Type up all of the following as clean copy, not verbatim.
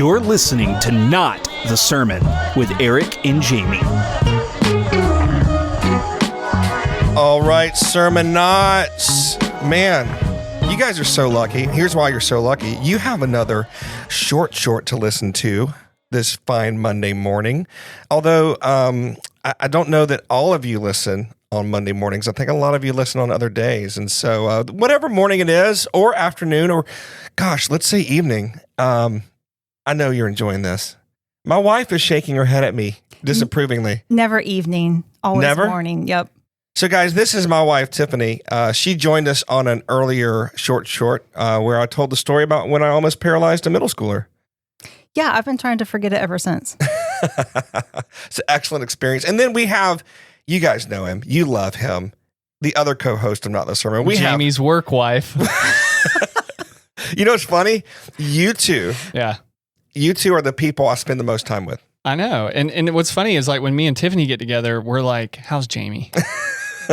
You're listening to Not the Sermon with Eric and Jamie. All right, Sermon Knots. Man, you guys are so lucky. Here's why you're so lucky. You have another short to listen to this fine Monday morning. Although I don't know that all of you listen on Monday mornings. I think a lot of you listen on other days. And so whatever morning it is, or afternoon, or gosh, let's say evening, I know you're enjoying this. My wife is shaking her head at me disapprovingly. Never evening, always Never? morning. Yep. So guys, this is my wife, Tiffany. She joined us on an earlier short where I told the story about when I almost paralyzed a middle schooler. Yeah, I've been trying to forget it ever since. It's an excellent experience. And then we have, you guys know him, you love him, the other co-host of Not the Sermon. Jamie's work wife. You know what's funny? You two are the people I spend the most time with. I know. And what's funny is like when me and Tiffany get together, we're like, how's Jamie?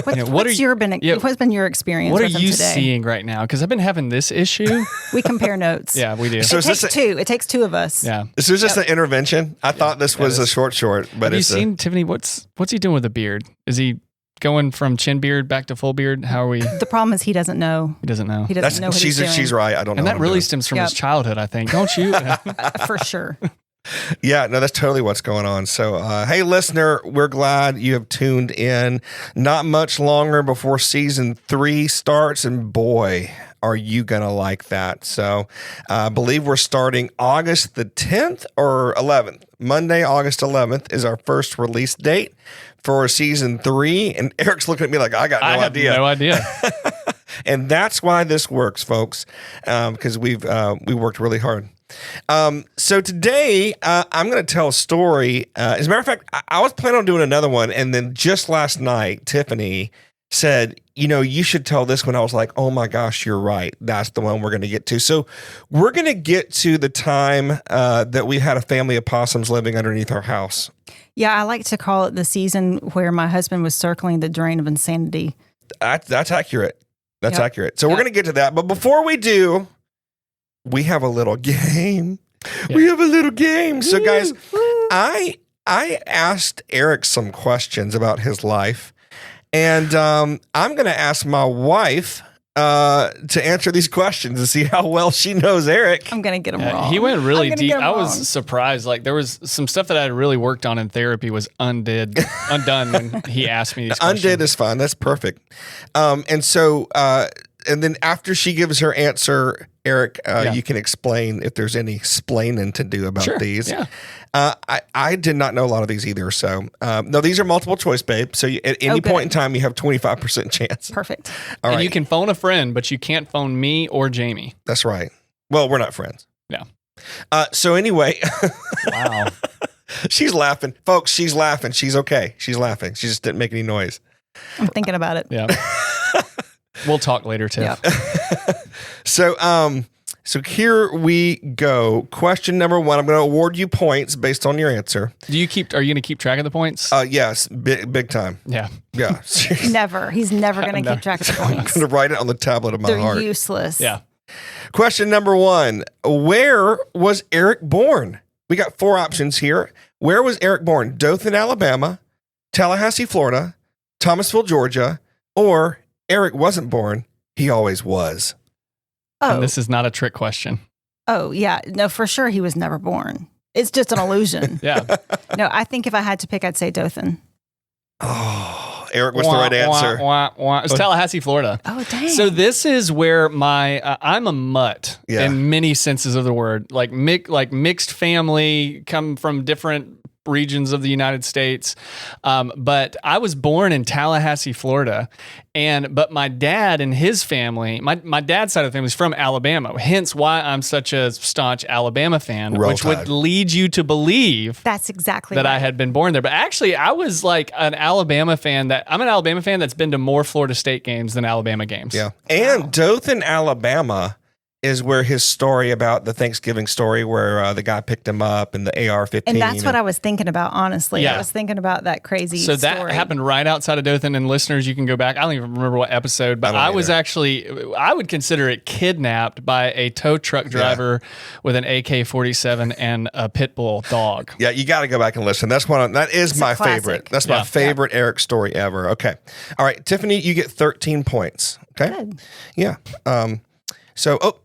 What's been your experience What are with him you today? seeing right now? Because I've been having this issue. We compare notes. Yeah, we do. So It takes two of us. Yeah. This was just an intervention. I thought this was a short, but have you seen Tiffany? What's he doing with the beard? Is he going from chin beard back to full beard? How are we? The problem is he doesn't know. He doesn't know. He doesn't know what he's doing. She's right. I don't know. And that really stems from his childhood, I think. Don't you? For sure. Yeah, no, that's totally what's going on. So, hey, listener, we're glad you have tuned in. Not much longer before season 3 starts, and boy, are you going to like that. So, I believe we're starting August the 10th or 11th. Monday, August 11th is our first release date for season 3, and Eric's looking at me like, I got no idea. No idea. And that's why this works, folks, because we worked really hard. So today, I'm going to tell a story. As a matter of fact, I was planning on doing another one. And then just last night, Tiffany said, you should tell this one. I was like, oh my gosh, you're right. That's the one we're going to get to. So we're going to get to the time that we had a family of possums living underneath our house. Yeah, I like to call it the season where my husband was circling the drain of insanity. That's accurate. That's accurate. So we're going to get to that. But before we do, we have a little game. Yeah. We have a little game. So guys, I asked Eric some questions about his life, and I'm going to ask my wife to answer these questions and see how well she knows Eric. I'm going to get him wrong. He went really deep. I was surprised. Like there was some stuff that I had really worked on in therapy was undone when he asked me these questions. Undid is fine. That's perfect. And then after she gives her answer, Eric, you can explain if there's any splaining to do about these. Yeah. I did not know a lot of these either. So, no, these are multiple choice, babe. So at any point in time, you have 25% chance. Perfect. All right. And you can phone a friend, but you can't phone me or Jamie. That's right. Well, we're not friends. Yeah. So anyway. Wow. She's laughing. Folks, she's laughing. She's okay. She's laughing. She just didn't make any noise. I'm thinking about it. Yeah. We'll talk later, Tiff. Yep. So here we go. Question number 1. I'm going to award you points based on your answer. Are you going to keep track of the points? Yes, big time. Yeah. Yeah. Never. He's never going to keep track of the points. I'm going to write it on the tablet of my heart. They're useless. Yeah. Question number 1. Where was Eric born? We got 4 options here. Where was Eric born? Dothan, Alabama, Tallahassee, Florida, Thomasville, Georgia, or Eric wasn't born, he always was. Oh. And this is not a trick question. Oh, yeah. No, for sure he was never born. It's just an illusion. Yeah. No, I think if I had to pick, I'd say Dothan. Oh, Eric, what's the right answer? It's Tallahassee, Florida. Oh, dang. So this is where I'm a mutt in many senses of the word. Like mixed family, come from different regions of the United States. But I was born in Tallahassee, Florida. But my dad and his family, my dad's side of the family is from Alabama, hence why I'm such a staunch Alabama fan, which would lead you to believe that's exactly that right. I had been born there. But actually, I was like I'm an Alabama fan that's been to more Florida State games than Alabama games. Yeah. And Dothan, Alabama is where his story about the Thanksgiving story where the guy picked him up and the AR-15. And that's what I was thinking about, honestly. Yeah. I was thinking about that crazy So story. that happened right outside of Dothan, and listeners, you can go back. I don't even remember what episode, but I was actually, I would consider it kidnapped by a tow truck driver with an AK-47 and a pit bull dog. Yeah, you got to go back and listen. That is my favorite. That's my favorite Eric story ever. Okay. All right, Tiffany, you get 13 points. Okay. Good. Yeah.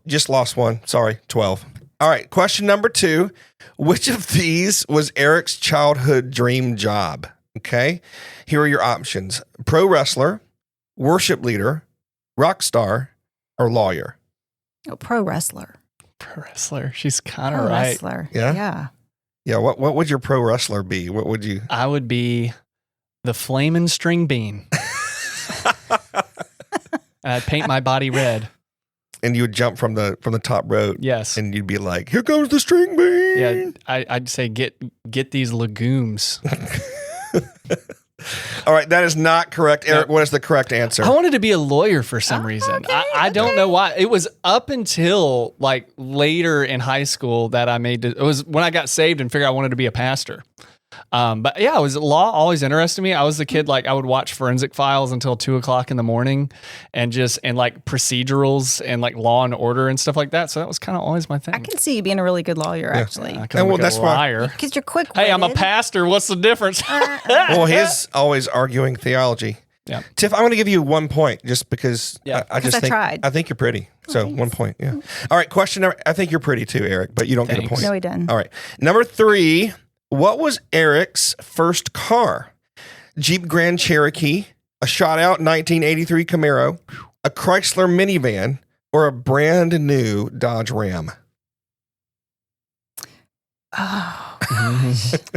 Just lost one. Sorry, 12. All right, question number 2. Which of these was Eric's childhood dream job? Okay, here are your options: pro wrestler, worship leader, rock star, or lawyer. Oh, pro wrestler. Pro wrestler. She's kind of Pro right. wrestler. Yeah? Yeah. Yeah, what would your pro wrestler be? What would you? I would be the flaming string bean. And I'd paint my body red. And you would jump from the top rope. Yes. And you'd be like, "Here comes the string bean." Yeah, I'd say get these legumes. All right, that is not correct. Eric, what is the correct answer? I wanted to be a lawyer for some reason. I don't know why. It was up until like later in high school that it was when I got saved and figured I wanted to be a pastor. But yeah, law always interested me. I was the kid, like I would watch Forensic Files until 2:00 in the morning and like procedurals and like Law and Order and stuff like that. So that was kind of always my thing. I can see you being a really good lawyer, actually. That's why. Because you're quick. Hey, I'm a pastor. What's the difference? Well, he's always arguing theology. Yeah. Tiff, I'm going to give you 1 point just because I tried. I think you're pretty. So 1 point. Yeah. All right. Question number. I think you're pretty too, Eric, but you don't get a point. No, he didn't. All right. Number 3. What was Eric's first car? Jeep Grand Cherokee, a shot out 1983 Camaro, a Chrysler minivan, or a brand new Dodge Ram? Oh.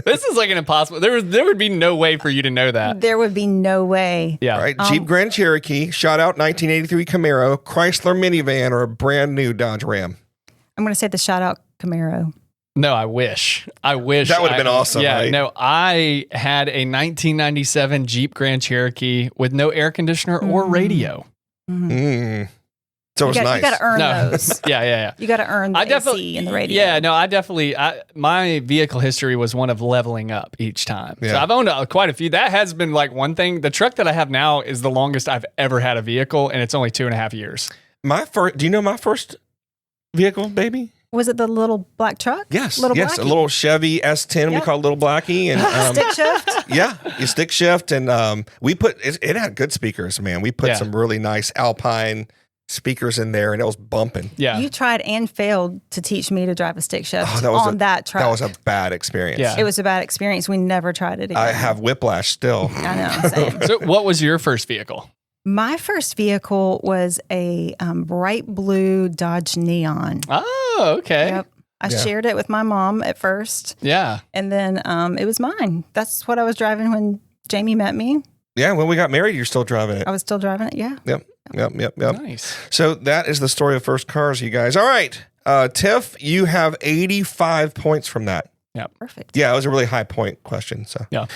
This is like an impossible. There would be no way for you to know that. There would be no way. Yeah. All right. Jeep Grand Cherokee, shot out 1983 Camaro, Chrysler minivan, or a brand new Dodge Ram? I'm going to say the shout out Camaro. No, I wish. That would have been awesome. Yeah, right? no, I had a 1997 Jeep Grand Cherokee with no air conditioner or radio. Mm. So it was nice. You got to earn those. Yeah. You got to earn the AC and the radio. Yeah, no, my vehicle history was one of leveling up each time. Yeah. So I've owned quite a few. That has been like one thing. The truck that I have now is the longest I've ever had a vehicle, and it's only 2.5 years. Do you know my first vehicle, baby? Was it the little black truck? Yes. Blackie? A little Chevy S10. We call it Little Blackie. And stick shift? Yeah, you stick shift. And we put it had good speakers, man. We put some really nice Alpine speakers in there, and it was bumping. Yeah. You tried and failed to teach me to drive a stick shift that truck. That was a bad experience. Yeah. It was a bad experience. We never tried it again. I have whiplash still. I know. Same. So what was your first vehicle? My first vehicle was a bright blue Dodge Neon. Oh, okay. Yep. I shared it with my mom at first. Yeah. And then it was mine. That's what I was driving when Jamie met me. Yeah, when we got married, you're still driving it. I was still driving it, yeah. Yep. Nice. So that is the story of first cars, you guys. All right. Tiff, you have 85 points from that. Yeah. Perfect. Yeah, it was a really high point question. So Yeah.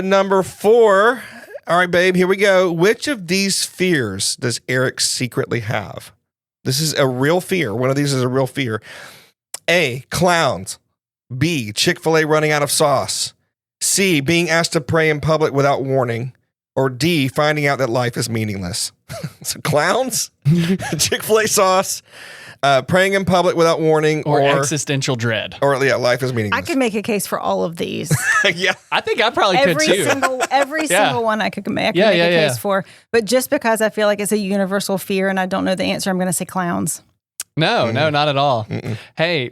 Number 4. All right, babe, here we go. Which of these fears does Eric secretly have? This is a real fear. One of these is a real fear. A, clowns. B, Chick-fil-A running out of sauce. C, being asked to pray in public without warning. Or D, finding out that life is meaningless. So clowns, Chick-fil-A sauce, praying in public without warning, or existential dread. Or life is meaningless. I could make a case for all of these. Yeah. I think I probably could too. Every single one I could make a case for. But just because I feel like it's a universal fear and I don't know the answer, I'm going to say clowns. No, not at all. Hey,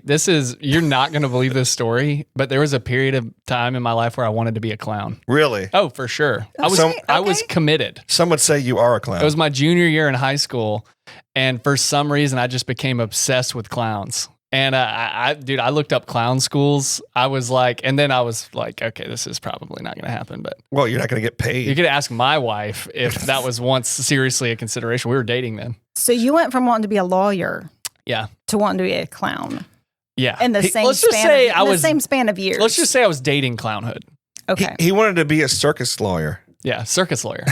you're not going to believe this story, but there was a period of time in my life where I wanted to be a clown. Really? Oh, for sure. I was committed. Some would say you are a clown. It was my junior year in high school, and for some reason, I just became obsessed with clowns. And I looked up clown schools. I was like, okay, this is probably not going to happen. But well, you're not going to get paid. You could ask my wife if that was once seriously a consideration. We were dating then. So you went from wanting to be a lawyer. Yeah. To wanting to be a clown. Yeah. In the same span of years. Let's just say I was dating clownhood. Okay. He wanted to be a circus lawyer. Yeah, circus lawyer.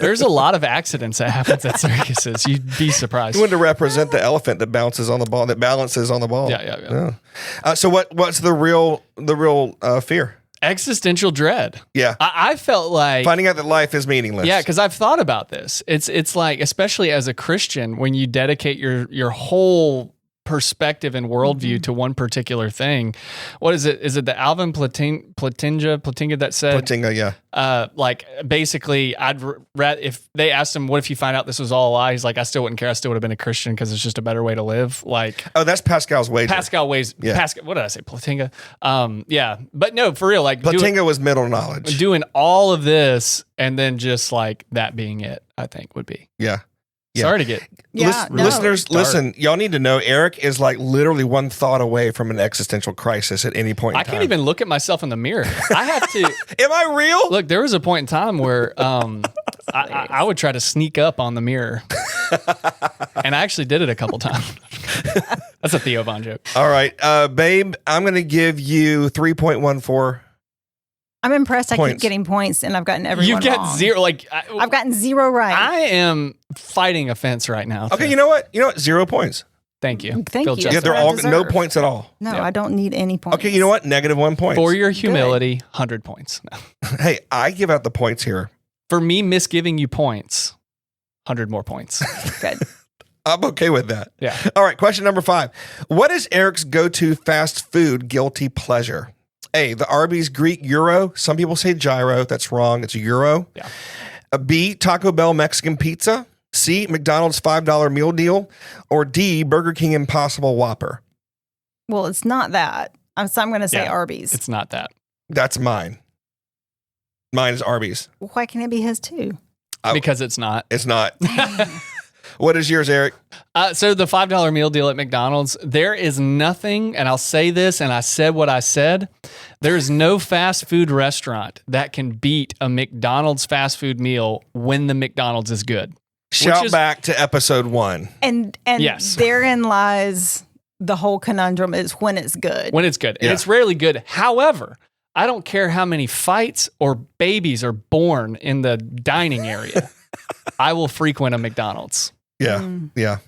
There's a lot of accidents that happens at circuses. You'd be surprised. You want to represent the elephant that bounces on the ball, that balances on the ball. Yeah. So what's the real fear? Existential dread. Yeah. I felt like finding out that life is meaningless. Yeah, because I've thought about this. It's like, especially as a Christian, when you dedicate your whole perspective and worldview to one particular thing. What is it? Is it the Alvin Plantinga that said? Plantinga, yeah. Like basically, if they asked him, "What if you find out this was all a lie?" He's like, "I still wouldn't care. I still would have been a Christian because it's just a better way to live." Like, oh, that's Pascal's wager. Pascal weighs. Yeah. Pascal. What did I say? Plantinga. Yeah, but no, for real. Like Plantinga was middle knowledge. Doing all of this and then just like that being it, I think would be. Yeah. Yeah. Sorry to get listeners. Listen, y'all need to know Eric is like literally one thought away from an existential crisis at any point in time. I can't even look at myself in the mirror. I have to. Am I real? Look, there was a point in time where I would try to sneak up on the mirror, and I actually did it a couple times. That's a Theo Von joke. All right, babe, I'm going to give you 3.14. I'm impressed. I keep getting points, and I've gotten everyone You get wrong. zero. Like I've gotten zero right. I am fighting a fence right now. Okay, you know what? 0 points. Thank you. Thank you. Yeah, they're all no points at all. No, I don't need any points. Okay, you know what? -1 point. For your humility, 100 points. No. Hey, I give out the points here. For me misgiving you points, 100 more points. Good. I'm okay with that. Yeah. All right, question number 5. What is Eric's go-to fast food guilty pleasure? A, the Arby's Greek gyro. Some people say gyro. That's wrong. It's a euro. Yeah. B, Taco Bell Mexican pizza. C, McDonald's $5 meal deal. Or D, Burger King Impossible Whopper. Well, it's not that. So I'm going to say Arby's. It's not that. That's mine. Mine is Arby's. Why can't it be his too? Because it's not. It's not. What is yours, Eric? So the $5 meal deal at McDonald's, there is nothing, and I'll say this, and I said what I said, there is no fast food restaurant that can beat a McDonald's fast food meal when the McDonald's is good. Shout back to episode 1. And yes. Therein lies the whole conundrum is when it's good. When it's good. And it's rarely good. However, I don't care how many fights or babies are born in the dining area. I will frequent a McDonald's. Yeah. Yeah.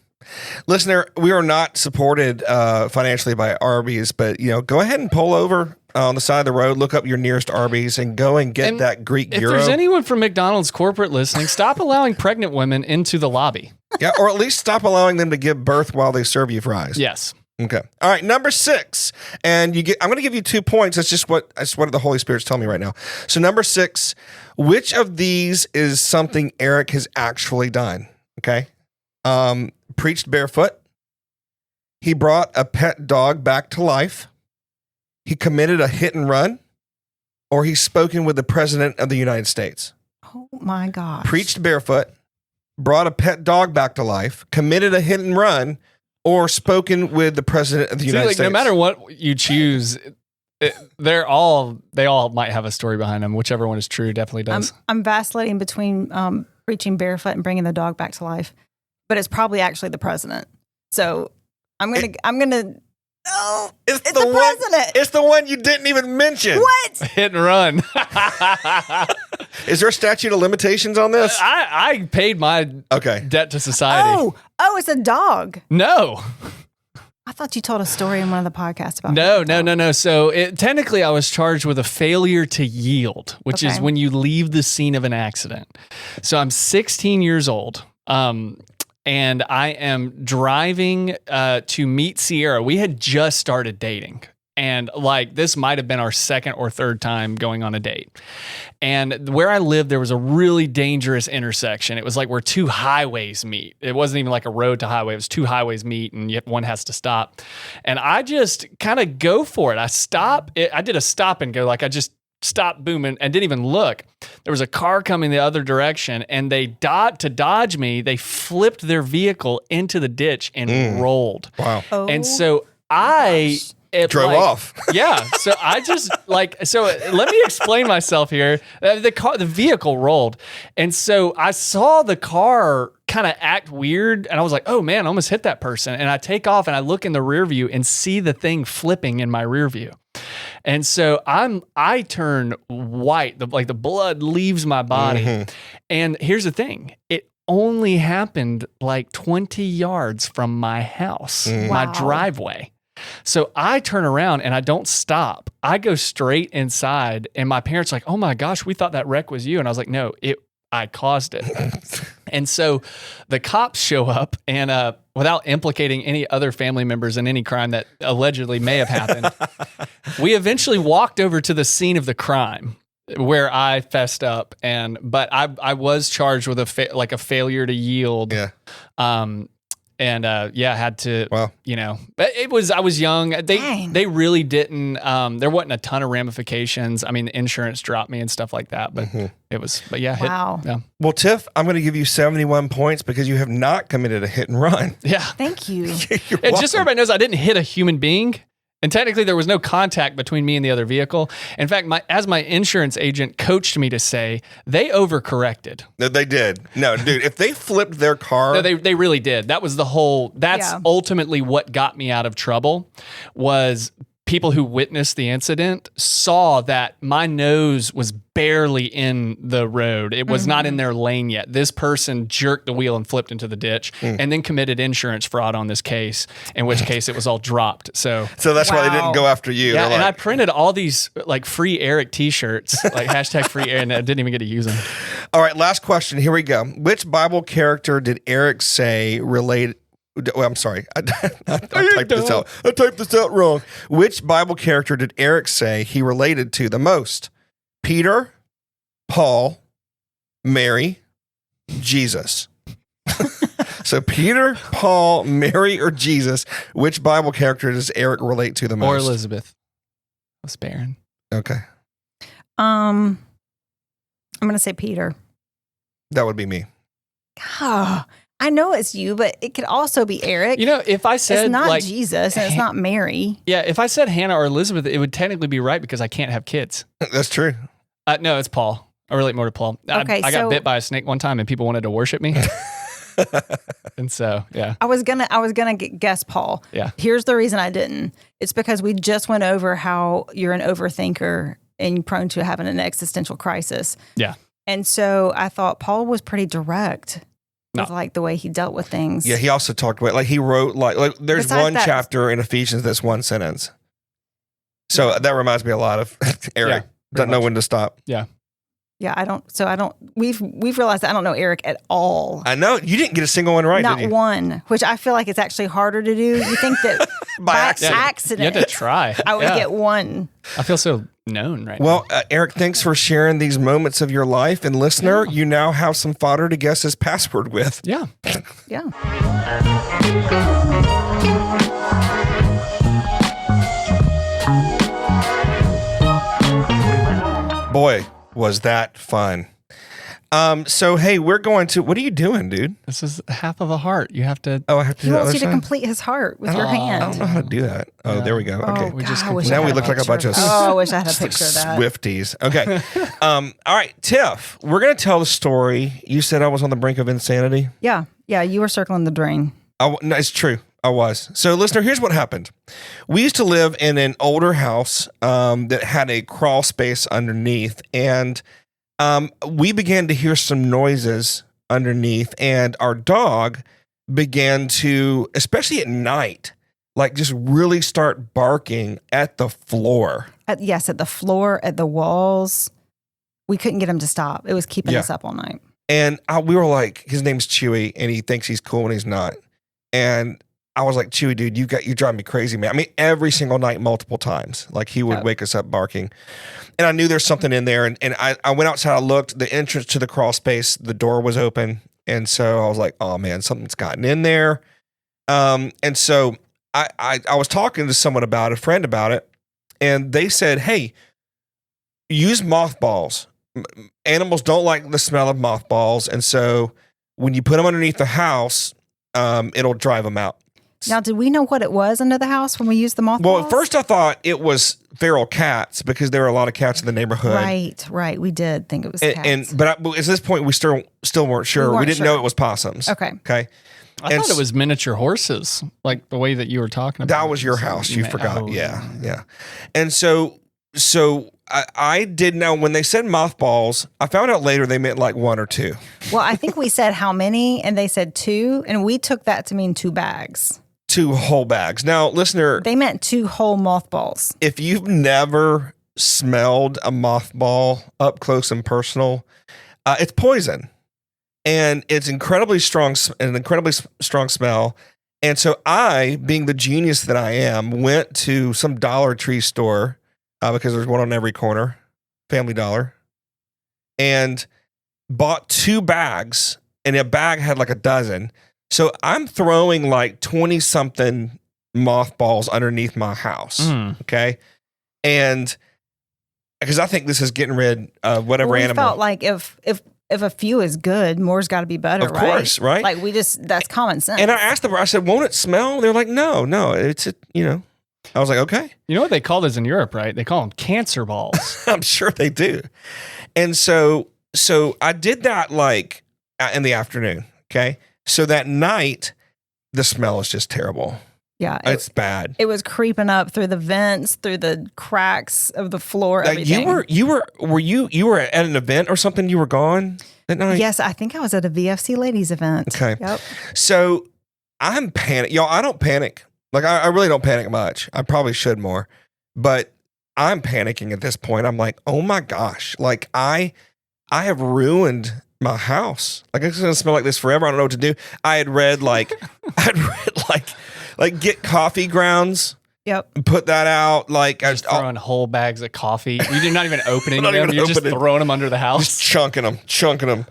Listener, we are not supported financially by Arby's, but go ahead and pull over on the side of the road, look up your nearest Arby's and go and get that Greek gyro. If there's anyone from McDonald's corporate listening, stop allowing pregnant women into the lobby. Yeah, or at least stop allowing them to give birth while they serve you fries. Yes. Okay. All right, number 6. And I'm going to give you 2 points. That's what the Holy Spirit's telling me right now. So number 6, which of these is something Eric has actually done? Okay. Preached barefoot. He brought a pet dog back to life. He committed a hit and run, or he's spoken with the President of the United States. Oh my gosh. Preached barefoot, brought a pet dog back to life, committed a hit and run, or spoken with the President of the United States. No matter what you choose, they all might have a story behind them. Whichever one is true definitely does. I'm vacillating between preaching barefoot and bringing the dog back to life, but it's probably actually the president. So I'm gonna. Oh, it's the president. It's the one you didn't even mention. What? Hit and run. Is there a statute of limitations on this? I paid my debt to society. Oh, it's a dog. No. I thought you told a story in one of the podcasts about No. So technically I was charged with a failure to yield, which is when you leave the scene of an accident. So I'm 16 years old. And I am driving to meet Sierra. We had just started dating. And this might have been our second or third time going on a date. And where I lived, there was a really dangerous intersection. It was like where 2 highways meet. It wasn't even like a road to highway. It was 2 highways meet and yet one has to stop. And I just kind of go for it. I did a stop and go. I just stopped booming and didn't even look. There was a car coming the other direction and to dodge me, they flipped their vehicle into the ditch and rolled. Wow. Oh, and so I drove off. Yeah. So I just so let me explain myself here. The vehicle rolled. And so I saw the car kind of act weird and I was like, oh man, I almost hit that person. And I take off and I look in the rear view and see the thing flipping in my rear view. And so I turn white, like the blood leaves my body. Mm-hmm. And here's the thing. It only happened like 20 yards from my house, my Wow. driveway. So I turn around and I don't stop. I go straight inside, and my parents are like, "Oh my gosh, we thought that wreck was you." And I was like, "No, I caused it." And so the cops show up, and without implicating any other family members in any crime that allegedly may have happened, we eventually walked over to the scene of the crime where I fessed up, but I was charged with a failure to yield. Yeah. Had to, Wow. but I was young. Dang. They really didn't, there wasn't a ton of ramifications. I mean, the insurance dropped me and stuff like that, but Wow. Yeah. Well, Tiff, I'm going to give you 71 points because you have not committed a hit and run. Yeah. Thank you. You're And welcome. just so everybody knows, I didn't hit a human being. And technically, there was no contact between me and the other vehicle. In fact, as my insurance agent coached me to say, they overcorrected. No, they did. No, dude, if they flipped their car. No, they really did. That was that's ultimately what got me out of trouble, was people who witnessed the incident saw that my nose was barely in the road. It was not in their lane yet. This person jerked the wheel and flipped into the ditch and then committed insurance fraud on this case, in which case it was all dropped. So that's why they didn't go after you. yeah, They're and I like, printed all these like free Eric t-shirts, like hashtag free Eric, and I didn't even get to use them. all right, last question. Here we go. Which Bible character did Eric say related? Well, I'm sorry. I typed this out. I typed this out wrong. Which Bible character did Eric say he related to the most? Peter, Paul, Mary, Jesus. So Peter, Paul, Mary, or Jesus, which Bible character does Eric relate to the most? Or Elizabeth was barren. Okay. I'm going to say Peter. That would be me. Oh, I know it's you, but it could also be Eric. If I said it's not like Jesus and it's not Mary. yeah, if I said Hannah or Elizabeth, it would technically be right because I can't have kids. That's true. No, it's Paul. I relate more to Paul. Okay, I got so- bit by a snake one time and people wanted to worship me. And so, yeah. I was gonna guess Paul. Yeah. Here's the reason I didn't. It's because we just went over how you're an overthinker and prone to having an existential crisis. Yeah. And so I thought Paul was pretty direct with No. like the way he dealt with things. Yeah, he also talked about, like, he wrote, like there's Besides one that- chapter in Ephesians that's one sentence. So that reminds me a lot of Eric. Yeah, Doesn't know when to stop. Yeah, I don't. We've realized that I don't know Eric at all. I know. You didn't get a single one right, Not did you? one, which I feel like it's actually harder to do. You think that By accident. You have to try. I would Yeah. get one. I feel so known right Well, Eric, thanks for sharing these moments of your life. And listener, you now have some fodder to guess his password with. now. Yeah. Yeah. Boy, was that fun. So, hey, we're going to, what are you doing, dude? This is half of a heart. You have to. Oh, I have to He do the wants other you to side? complete his heart with your I don't hand. know how to do that. Oh, there we go. Okay. we just God, I wish Now I we had look like a bunch of Oh, I wish I had a picture of that. Swifties. Okay. All right, Tiff, we're going to tell the story. You said I was on the brink of insanity. Yeah. You were circling the drain. No, it's true. I was. So, listener, here's what happened. We used to live in an older house that had a crawl space underneath, and we began to hear some noises underneath, and our dog began to, especially at night, like just really start barking at the floor. At the floor, at the walls. We couldn't get him to stop. It was keeping Yeah. us up all night. And we were like, his name's Chewy, and he thinks he's cool when he's not. And I was like, Chewy, dude, you drive me crazy, man. I mean, every single night, multiple times. Like, he would wake us up barking. And I knew there's something in there. And I went outside, I looked, the entrance to the crawl space, the door was open. And so I was like, oh man, something's gotten in there. And so I was talking to someone about it, a friend about it. And they said, hey, use mothballs. Animals don't like the smell of mothballs. And so when you put them underneath the house, it'll drive them out. Now, did we know what it was under the house when we used the mothballs? Well, at first I thought it was feral cats because there were a lot of cats in the neighborhood. Right. We did think it was cats. But at this point, we still weren't sure. We weren't didn't sure. know it was possums. Okay. Okay. I thought it was miniature horses, like the way that you were talking about. That was your house. You forgot. Oh. Yeah. And so I did know when they said mothballs, I found out later they meant like 1 or 2. Well, I think we said how many, and they said 2, and we took that to mean 2 bags. 2 whole bags. Now, listener, they meant 2 whole mothballs. If you've never smelled a mothball up close and personal, it's poison, and it's an incredibly strong smell. And so I, being the genius that I am, went to some Dollar Tree store because there's one on every corner, Family Dollar, and bought 2 bags, and a bag had like a dozen. So I'm throwing like 20 something mothballs underneath my house. Okay. And because I think this is getting rid of whatever animal. We felt like if a few is good, more's got to be better, right? Of course, right? Like that's common sense. And I asked them, I said, won't it smell? They're like, no, it's I was like, okay. You know what they call those in Europe, right? They call them cancer balls. I'm sure they do. And so I did that like in the afternoon. Okay. So that night, the smell is just terrible. Yeah. It's bad. It was creeping up through the vents, through the cracks of the floor, everything. You were at an event or something? You were gone that night? Yes, I think I was at a VFC ladies event. Okay. Yep. So I'm panic. Y'all, I don't panic. Like I really don't panic much. I probably should more, but I'm panicking at this point. I'm like, oh my gosh. Like I have ruined my house. Like it's gonna smell like this forever. I don't know what to do. I had read like get coffee grounds. Yep. Put that out. Like just throwing whole bags of coffee. You're not even opening them. You're just throwing them under the house. Just chunking them.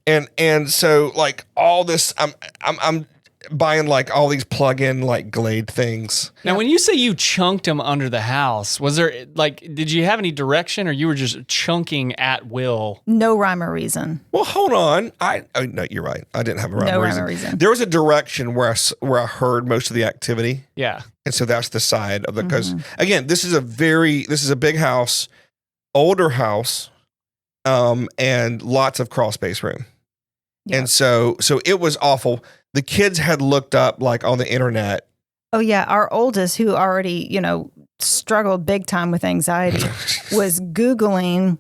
And so like all this, I'm buying like all these plug-in like Glade things. Now, when you say you chunked them under the house, was there like, did you have any direction, or you were just chunking at will? No rhyme or reason. Well, hold on. No, you're right. I didn't have a rhyme or reason. There was a direction where I heard most of the activity. Yeah. And so that's the side of the, because again, this is a big house, older house, and lots of crawl space room. Yep. And so it was awful. The kids had looked up like on the internet. Oh yeah. Our oldest, who already, struggled big time with anxiety, was Googling,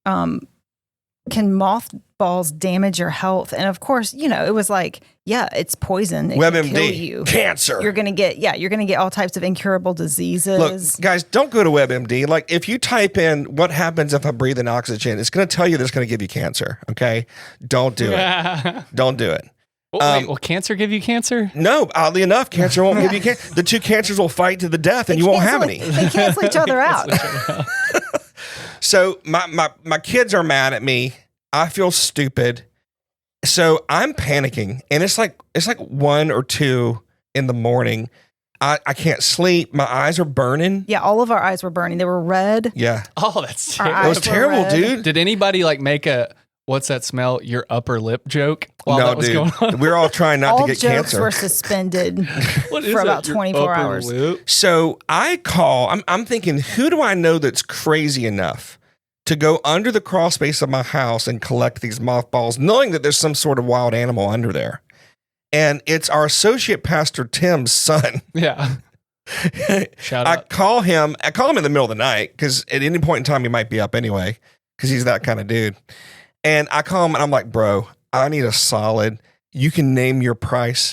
can mothballs damage your health? And of course, it was like, yeah, it's poison. It can kill you. Cancer. You're going to get all types of incurable diseases. Look, guys, don't go to WebMD. Like if you type in what happens if I breathe in oxygen, it's going to tell you that it's going to give you cancer. Okay. Don't do it. Don't do it. Will cancer give you cancer? No, oddly enough, cancer won't give you cancer. The 2 cancers will fight to the death, and you won't have any. They cancel each other out. So my kids are mad at me. I feel stupid. So I'm panicking, and it's like 1 or 2 in the morning. I can't sleep. My eyes are burning. Yeah, all of our eyes were burning. They were red. Yeah. Oh, that's terrible. It was terrible, dude. Did anybody like make a "what's that smell? Your upper lip" joke while that was going on? We're all trying not to get cancer. All jokes were suspended for about 24 hours. Lip? So I call. I'm thinking, who do I know that's crazy enough to go under the crawl space of my house and collect these mothballs, knowing that there's some sort of wild animal under there? And it's our associate pastor Tim's son. Yeah. Shout out. I call him in the middle of the night because at any point in time he might be up anyway because he's that kind of dude. And I call him and I'm like, bro, I need a solid. You can name your price.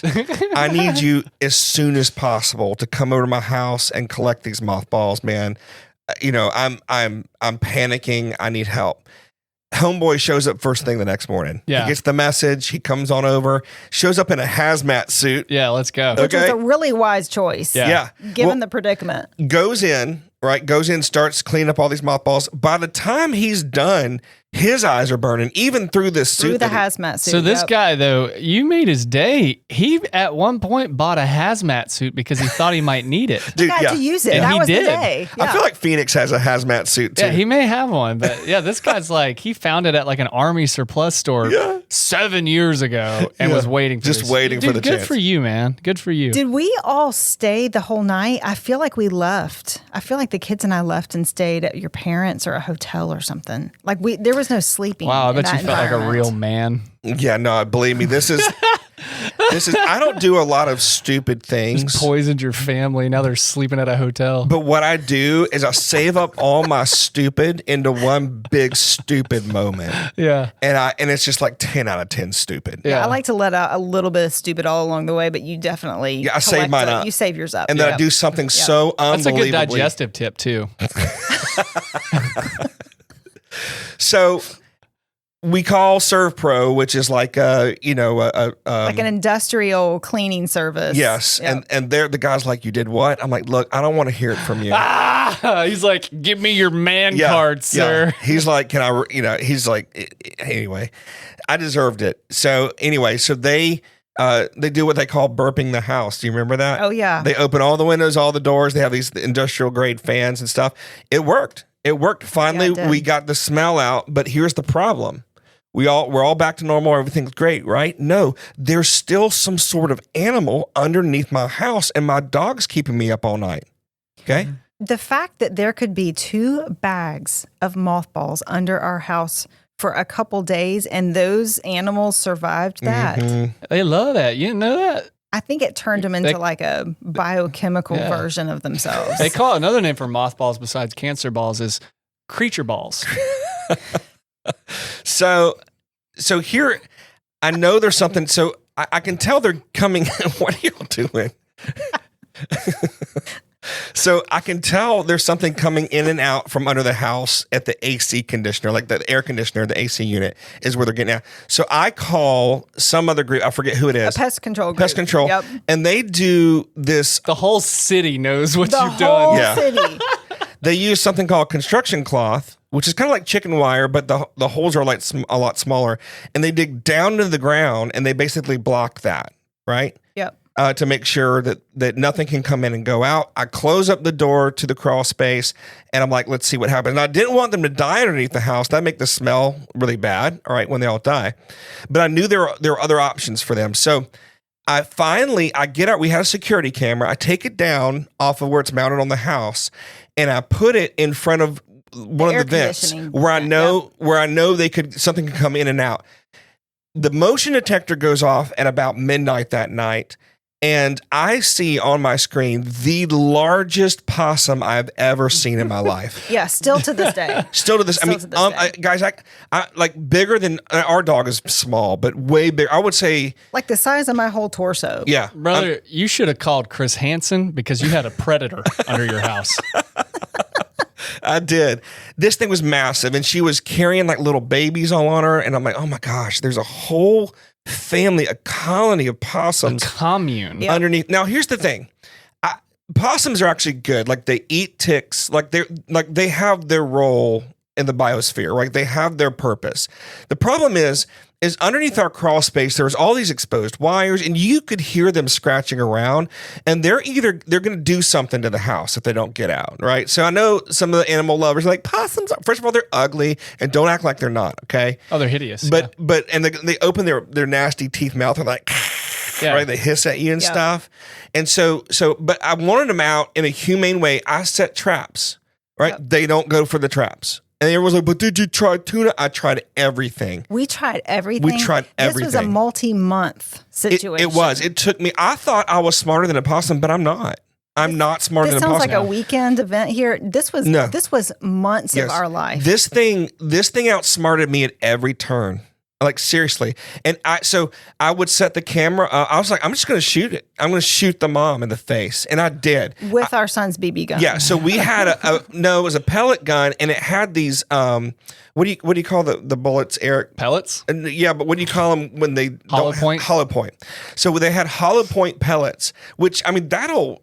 I need you as soon as possible to come over to my house and collect these mothballs, man. I'm panicking. I need help. Homeboy shows up first thing the next morning. Yeah. He gets the message. He comes on over, shows up in a hazmat suit. Yeah, let's go. Which was a really wise choice. Yeah. Given the predicament. Goes in, starts cleaning up all these mothballs. By the time he's done, his eyes are burning, even through this suit. Through the hazmat suit. So this guy, though, you made his day. He, at one point, bought a hazmat suit because he thought he might need it. Dude, got to use it. And that he was did. The day. Yeah. I feel like Phoenix has a hazmat suit, too. Yeah, he may have one. But yeah, this guy's like, he found it at like an Army surplus store 7 years ago and was waiting for Just waiting for the chance. chance. Good for you, man. Good for you. Did we all stay the whole night? I feel like we left. I feel like the kids and I left and stayed at your parents' or a hotel or something. Like there was no sleeping. Wow, I bet you felt like a real man. Yeah, no, believe me, this is I don't do a lot of stupid things. Just poisoned your family. Now they're sleeping at a hotel. But what I do is I save up all my stupid into one big stupid moment. Yeah. And it's just like 10 out of 10 stupid. Yeah, I like to let out a little bit of stupid all along the way, but you definitely I save mine up. You save yours up. And then I do something so That's a good unbelievably. digestive tip too. So we call ServPro, which is like like an industrial cleaning service. Yes, Yep. and they're the guys like, you did what? I'm like, look, I don't want to hear it from you. He's like, give me your man card, sir. Yeah. He's like, can I? He's like, anyway, I deserved it. So anyway, so they do what they call burping the house. Do you remember that? Oh yeah. They open all the windows, all the doors. They have these industrial grade fans and stuff. It worked. It worked. Finally, we got the smell out. But here's the problem. We're all back to normal. Everything's great, right? No, there's still some sort of animal underneath my house, and my dog's keeping me up all night. Okay. The fact that there could be 2 bags of mothballs under our house for a couple days and those animals survived that. Mm-hmm. They love that. You didn't know that? I think it turned them into like a biochemical version of themselves. They call it another name for mothballs besides cancer balls is creature balls. So here, I know there's something. So I can tell they're coming. What are y'all doing? So I can tell there's something coming in and out from under the house at the AC conditioner, like the air conditioner, the AC unit is where they're getting out. So I call some other group. I forget who it is. A pest control group. Pest control. Yep. And they do this. The whole city knows what The you've whole done. Yeah. city. They use something called construction cloth, which is kind of like chicken wire, but the holes are like a lot smaller. And they dig down into the ground and they basically block that, right? Yep. To make sure that nothing can come in and go out. I close up the door to the crawl space and I'm like, let's see what happens. And I didn't want them to die underneath the house. That'd make the smell really bad, all right, when they all die. But I knew there were other options for them. So I get out, we had a security camera. I take it down off of where it's mounted on the house and I put it in front of one of the vents where I know something can come in and out. The motion detector goes off at about midnight that night. And I see on my screen the largest possum I've ever seen in my life. Yeah, still to this day. Guys, I like bigger than our dog is small, but way bigger. I would say like the size of my whole torso. Yeah, brother, you should have called Chris Hansen because you had a predator under your house. I did. This thing was massive, and she was carrying like little babies all on her, and I'm like, oh my gosh, there's a whole family, a colony of possums, a commune underneath. Now, here's the thing: possums are actually good. Like they eat ticks. Like they have their role in the biosphere. Right? They have their purpose. The problem is underneath our crawl space, there's all these exposed wires, and you could hear them scratching around. And they're going to do something to the house if they don't get out. Right? So I know some of the animal lovers are like possums. First of all, they're ugly, and don't act like they're not. Okay. Oh, they're hideous. But they open their nasty teeth mouth and like. Yeah. Right, they hiss at you and stuff, and so. But I wanted them out in a humane way. I set traps. Right, they don't go for the traps. And everyone's like, but did you try tuna? I tried everything. We tried everything. This was a multi-month situation. It was. It took me. I thought I was smarter than a possum, but I'm not. I'm not smarter than a possum. This sounds like a weekend event here. This was months of our life. This thing outsmarted me at every turn. Like seriously. And I would set the camera. I was like, I'm just going to shoot it. I'm going to shoot the mom in the face. And I did. With our son's BB gun. Yeah. So we had it was a pellet gun and it had these, what do you call the bullets, Eric? Pellets? Yeah. But what do you call them when they hollow point? Hollow point. So they had hollow point pellets, which, I mean, that'll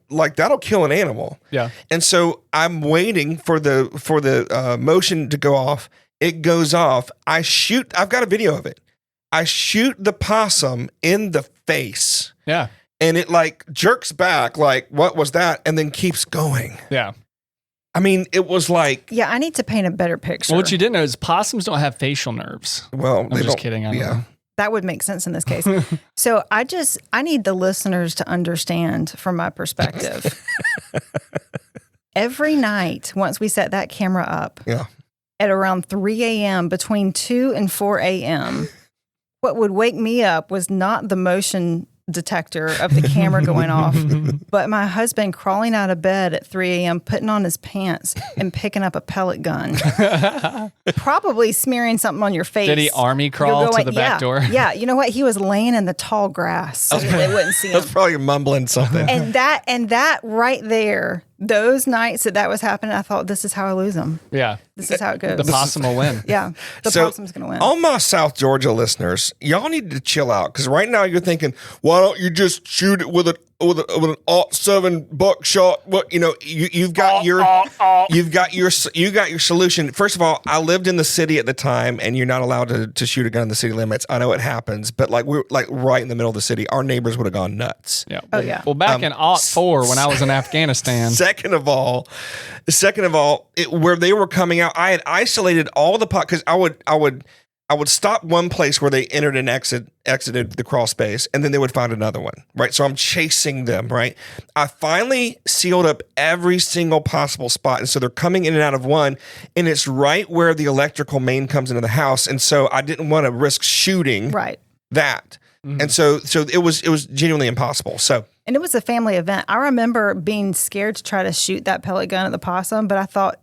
kill an animal. Yeah. And so I'm waiting for the motion to go off. It goes off. I've got a video of it. I shoot the possum in the face. Yeah. And it like jerks back, like, what was that? And then keeps going. Yeah. I mean, it was like. Yeah, I need to paint a better picture. Well, what you didn't know is possums don't have facial nerves. Well, I'm just kidding. I don't know. That would make sense in this case. So I need the listeners to understand from my perspective. Every night, once we set that camera up. Yeah. At around 3 a.m., between 2 and 4 a.m., what would wake me up was not the motion detector of the camera going off, but my husband crawling out of bed at 3 a.m., putting on his pants and picking up a pellet gun, probably smearing something on your face. Did he army crawl to the back door? Yeah. You know what? He was laying in the tall grass so that they wouldn't see him. That's probably mumbling something. And that right there, those nights that was happening, I thought, this is how I lose them. Yeah. This is how it goes. The possum will win. Yeah. The possum's going to win. All my South Georgia listeners, y'all need to chill out, because right now you're thinking, why don't you just shoot it with an .7 buckshot? What, you've got your solution. First of all, I lived in the city at the time, and you're not allowed to shoot a gun in the city limits. I know it happens, but we're right in the middle of the city. Our neighbors would have gone nuts. Yeah. Oh yeah. Well, back in '04 when I was in Afghanistan. Second of all, where they were coming out, I had isolated all the pot, because I would stop one place where they entered and exited the crawl space, and then they would find another one, right? So I'm chasing them, right? I finally sealed up every single possible spot, and so they're coming in and out of one, and it's right where the electrical main comes into the house, and so I didn't want to risk shooting that. Mm-hmm. And so it was genuinely impossible. And it was a family event. I remember being scared to try to shoot that pellet gun at the possum, but I thought,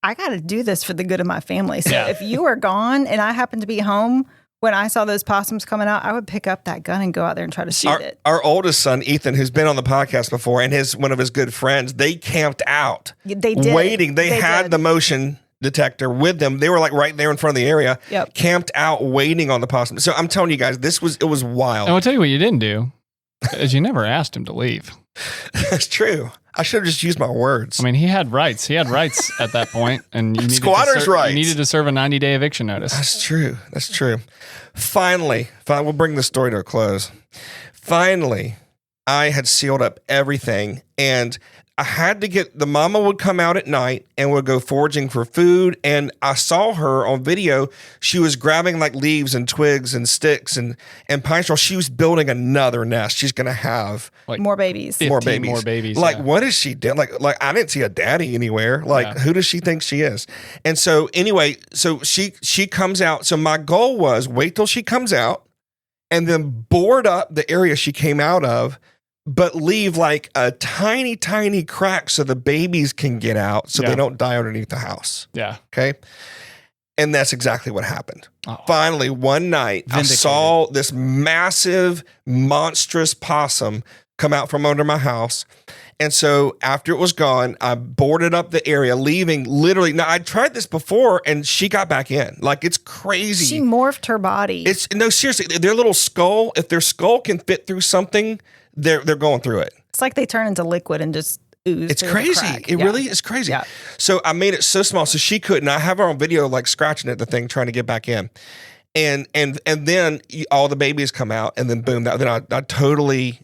I got to do this for the good of my family. So if you are gone and I happen to be home when I saw those possums coming out, I would pick up that gun and go out there and try to shoot it. Our oldest son, Ethan, who's been on the podcast before, and one of his good friends, they camped out. They did. Waiting. They had the motion detector with them. They were right there in front of the area, camped out waiting on the possum. So I'm telling you guys, it was wild. And I'll tell you what you didn't do, is you never asked him to leave. That's true. I should have just used my words. I mean, he had rights. He had rights at that point, and you squatters' rights. You needed to serve a 90-day eviction notice. That's true. Finally, we'll bring the story to a close. Finally, I had sealed up everything, and I had to the mama would come out at night and would go foraging for food. And I saw her on video. She was grabbing leaves and twigs and sticks and pine straw. She was building another nest. She's going to have more babies. More babies. What is she doing? I didn't see a daddy anywhere. Who does she think she is? And so anyway, she comes out. So my goal was wait till she comes out and then board up the area she came out of, but leave a tiny, tiny crack so the babies can get out so they don't die underneath the house. Yeah. Okay. And that's exactly what happened. Oh. Finally, one night, I saw this massive, monstrous possum come out from under my house. And so after it was gone, I boarded up the area, leaving literally. Now, I'd tried this before, and she got back in. It's crazy. She morphed her body. Seriously, their little skull, if their skull can fit through something, they're going through it. It's like they turn into liquid and just ooze. It's crazy. It really is crazy. Yeah. So I made it so small so she couldn't. I have her on video scratching at the thing trying to get back in, and then all the babies come out, and then boom. Then I totally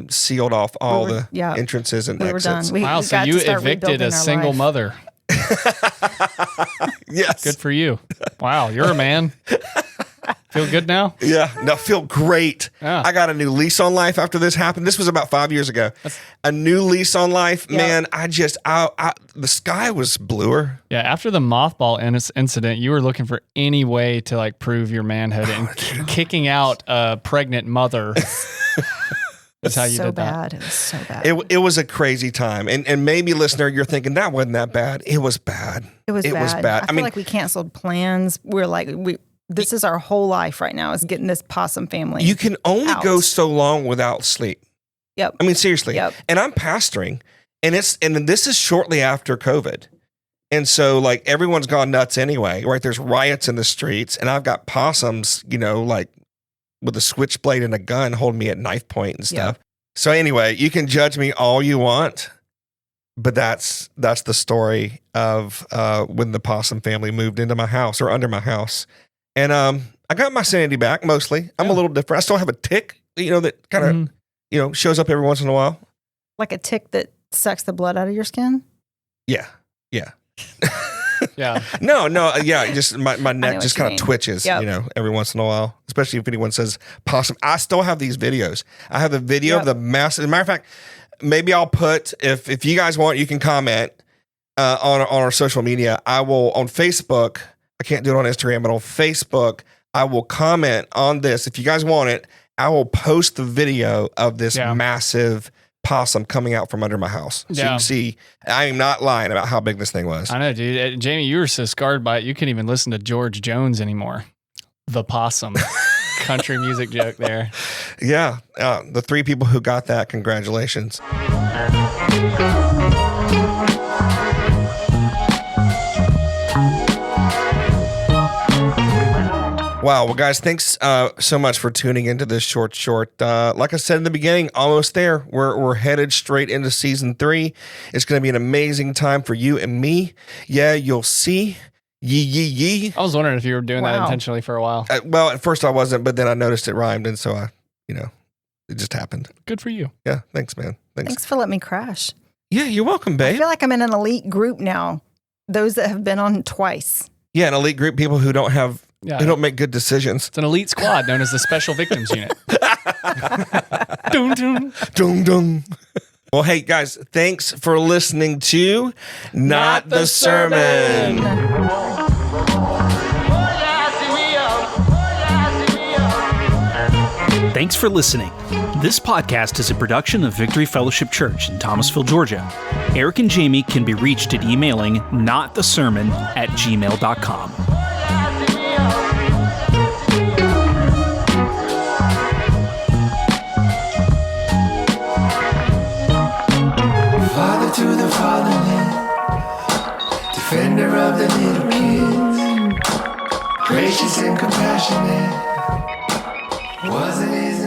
sealed off all the entrances and exits. We were done. Wow, so you evicted a single mother. Yes. Good for you. Wow, you're a man. Feel good now? Yeah. No, feel great. Yeah. I got a new lease on life after this happened. This was about 5 years ago. A new lease on life. Yep. Man, the sky was bluer. Yeah. After the mothball incident, you were looking for any way to prove your manhood and kicking out a pregnant mother. That's how you did that. It was so bad. It was a crazy time. And maybe, listener, you're thinking that wasn't that bad. It was bad. It was bad. I feel like we canceled plans. We're this is our whole life right now, is getting this possum family. You can only go so long without sleep. Yep. I mean, seriously. Yep. And I'm pastoring, and this is shortly after COVID. And so everyone's gone nuts anyway, right? There's riots in the streets, and I've got possums, with a switchblade and a gun holding me at knife point and stuff. Yep. So anyway, you can judge me all you want, but that's the story of when the possum family moved into my house or under my house. And I got my sanity back mostly. I'm a little different. I still have a tick, that kind of, shows up every once in a while. Like a tick that sucks the blood out of your skin? Yeah. Yeah. No. Yeah. Just my neck just kind of twitches, every once in a while, especially if anyone says possum. I still have these videos. I have the video of the massive. As a matter of fact, maybe I'll put, if you guys want, you can comment on our social media. I will on Facebook. I can't do it on Instagram, but on Facebook, I will comment on this if you guys want it. I will post the video of this massive possum coming out from under my house. So you can see, I am not lying about how big this thing was. I know, dude. Jamie, you were so scarred by it, you couldn't even listen to George Jones anymore. The possum. Country music joke there. Yeah. The 3 people who got that, congratulations. Wow. Well, guys, thanks so much for tuning into this short. Like I said in the beginning, almost there. We're headed straight into season 3. It's going to be an amazing time for you and me. Yeah, you'll see. Yee. I was wondering if you were doing that intentionally for a while. Well, at first I wasn't, but then I noticed it rhymed, and so it just happened. Good for you. Yeah, thanks, man. Thanks for letting me crash. Yeah, you're welcome, babe. I feel like I'm in an elite group now. Those that have been on twice. Yeah, an elite group, people who don't have, who don't make good decisions. It's an elite squad known as the Special Victims Unit. Dun, dun. Dun, dun. Well, hey, guys, thanks for listening to Not the Sermon. Thanks for listening. This podcast is a production of Victory Fellowship Church in Thomasville, Georgia. Eric and Jamie can be reached at emailing notthesermon@gmail.com. Father to the fatherless, defender of the little kids, gracious and compassionate, wasn't his